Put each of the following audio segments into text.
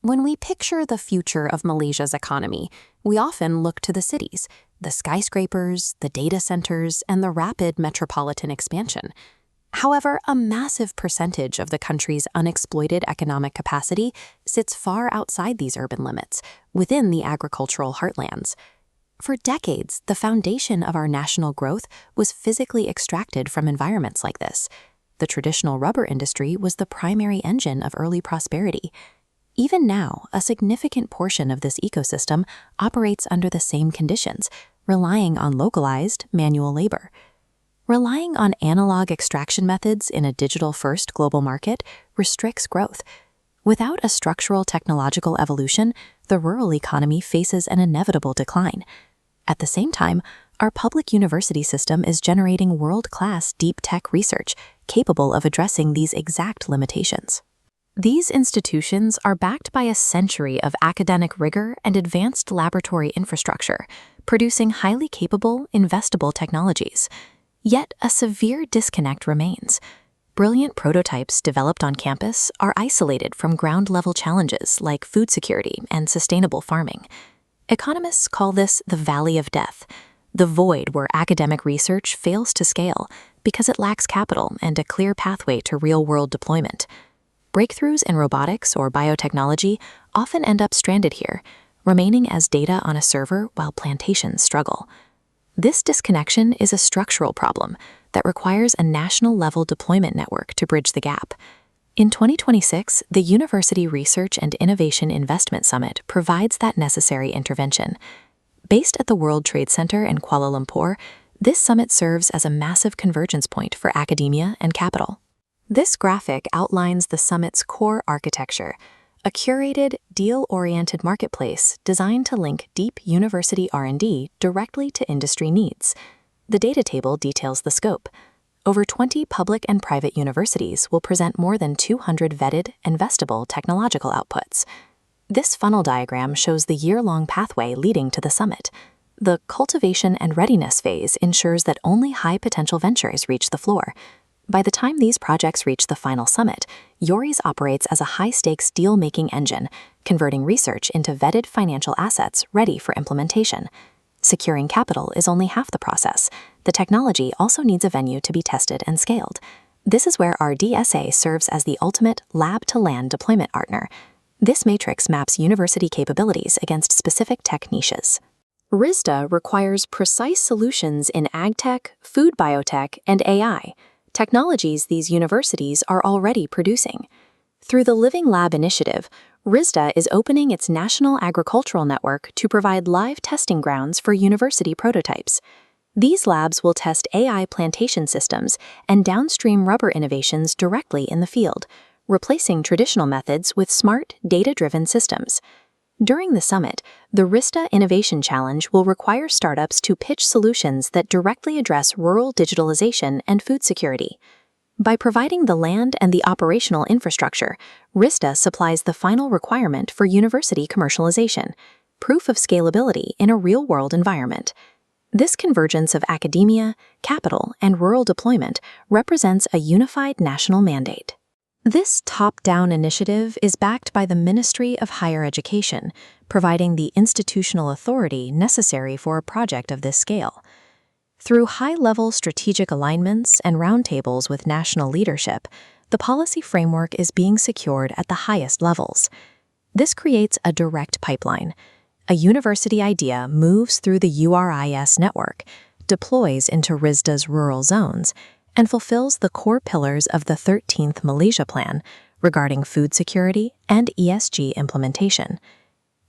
When we picture the future of Malaysia's economy, we often look to the cities, the skyscrapers, the data centers, and the rapid metropolitan expansion. However, a massive percentage of the country's unexploited economic capacity sits far outside these urban limits, within the agricultural heartlands. For decades, the foundation of our national growth was physically extracted from environments like this. The traditional rubber industry was the primary engine of early prosperity. Even now, a significant portion of this ecosystem operates under the same conditions, relying on localized, manual labor. Relying on analog extraction methods in a digital-first global market restricts growth. Without a structural technological evolution, the rural economy faces an inevitable decline. At the same time, our public university system is generating world-class deep tech research capable of addressing these exact limitations. These institutions are backed by a century of academic rigor and advanced laboratory infrastructure, producing highly capable, investable technologies. Yet a severe disconnect remains. Brilliant prototypes developed on campus are isolated from ground-level challenges like food security and sustainable farming. Economists call this the valley of death, the void where academic research fails to scale because it lacks capital and a clear pathway to real-world deployment. Breakthroughs in robotics or biotechnology often end up stranded here, remaining as data on a server while plantations struggle. This disconnection is a structural problem that requires a national-level deployment network to bridge the gap. In 2026, the University Research and Innovation Investment Summit provides that necessary intervention. Based at the World Trade Center in Kuala Lumpur, this summit serves as a massive convergence point for academia and capital. This graphic outlines the summit's core architecture, a curated, deal-oriented marketplace designed to link deep university R&D directly to industry needs. The data table details the scope. Over 20 public and private universities will present more than 200 vetted, investable technological outputs. This funnel diagram shows the year-long pathway leading to the summit. The cultivation and readiness phase ensures that only high-potential ventures reach the floor. By the time these projects reach the final summit, URIIS operates as a high-stakes deal-making engine, converting research into vetted financial assets ready for implementation. Securing capital is only half the process. The technology also needs a venue to be tested and scaled. This is where our DSA serves as the ultimate lab-to-land deployment partner. This matrix maps university capabilities against specific tech niches. RISDA requires precise solutions in agtech, food biotech, and AI, technologies these universities are already producing. Through the Living Lab initiative, RISDA is opening its national agricultural network to provide live testing grounds for university prototypes. These labs will test AI plantation systems and downstream rubber innovations directly in the field, replacing traditional methods with smart, data-driven systems. During the summit, the RISDA Innovation Challenge will require startups to pitch solutions that directly address rural digitalization and food security. By providing the land and the operational infrastructure, RISDA supplies the final requirement for university commercialization, proof of scalability in a real-world environment. This convergence of academia, capital, and rural deployment represents a unified national mandate. This top-down initiative is backed by the Ministry of Higher Education, providing the institutional authority necessary for a project of this scale. Through high-level strategic alignments and roundtables with national leadership, the policy framework is being secured at the highest levels. This creates a direct pipeline. A university idea moves through the URIIS network, deploys into RISDA's rural zones, and fulfills the core pillars of the 13th Malaysia Plan regarding food security and ESG implementation.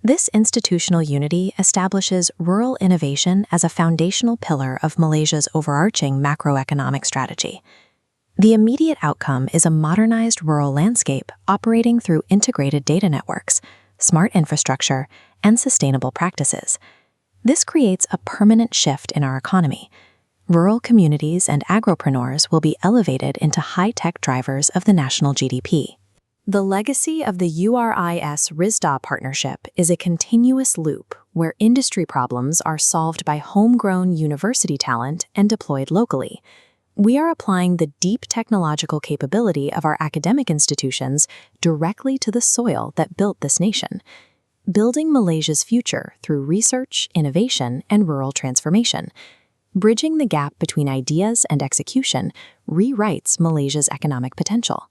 This institutional unity establishes rural innovation as a foundational pillar of Malaysia's overarching macroeconomic strategy. The immediate outcome is a modernized rural landscape operating through integrated data networks, smart infrastructure, and sustainable practices. This creates a permanent shift in our economy. Rural communities and agropreneurs will be elevated into high-tech drivers of the national GDP. The legacy of the URIIS-RISDA partnership is a continuous loop where industry problems are solved by homegrown university talent and deployed locally. We are applying the deep technological capability of our academic institutions directly to the soil that built this nation, building Malaysia's future through research, innovation, and rural transformation. Bridging the gap between ideas and execution rewrites Malaysia's economic potential.